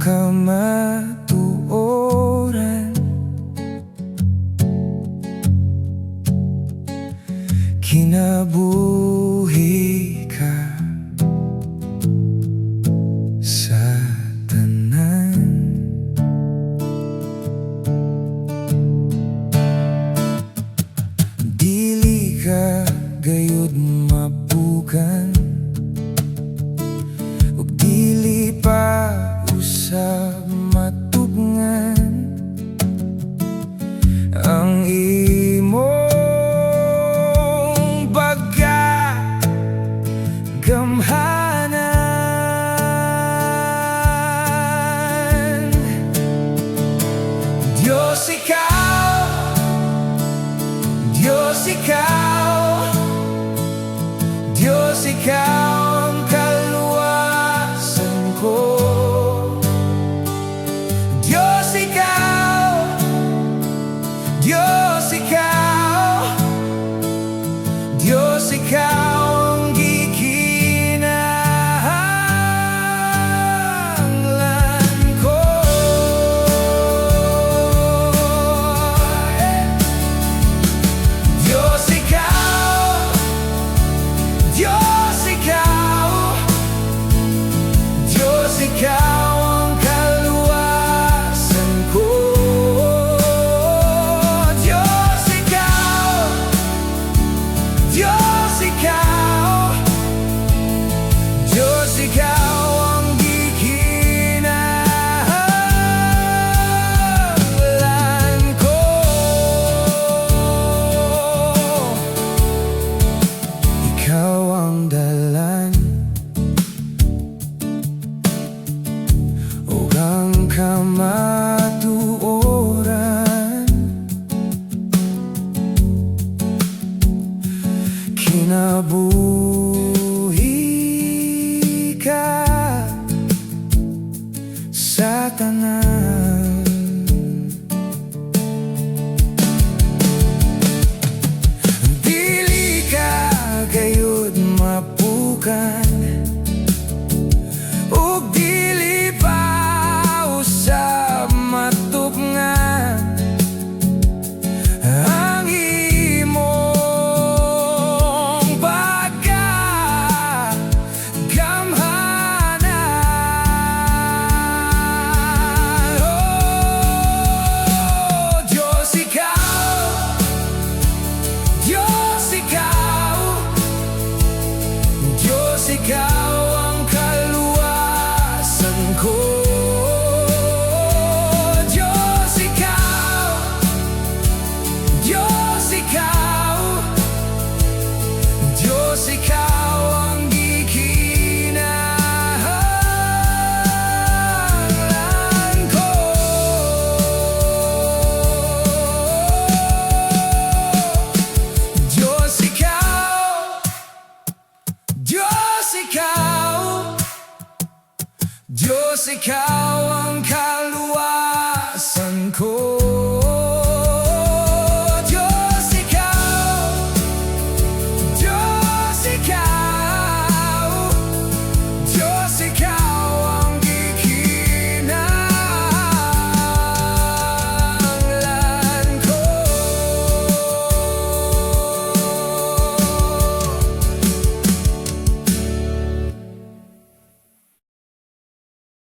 kamatuoran, kinabuhi ka sa tanan. Dili ka gayud mapukan, ug dili pa usab matupngan ang imong pagka, gamhanan. Diyos Ikaw, Diyos Ikaw, Diyos Ikaw ang kaluwasan ko. Diyos Ikaw, Diyos Ikaw, Diyos Ikaw ang gikinahanglan ko. Diyos Ikaw, Diyos Ikaw, Diyos Ikaw ang kaluwasan ko. Diyos Ikaw, Diyos Ikaw, Diyos Ikaw ang gikinahanglan ko. Ikaw ang dalan ug ang kamatuoran, kinabuhi ka sa tanan. Dili ka gayud mapukan, ug dili pa usab matupngan ang imong pagka, gamhanan. Oh, Diyos Ikaw, Diyos Ikaw, Diyos Ikaw ang kaluwasan ko. Diyos Ikaw, Diyos Ikaw, Diyos Ikaw ang gikinahanglan ko. Diyos Ikaw, Diyos Ikaw, Diyos Ikaw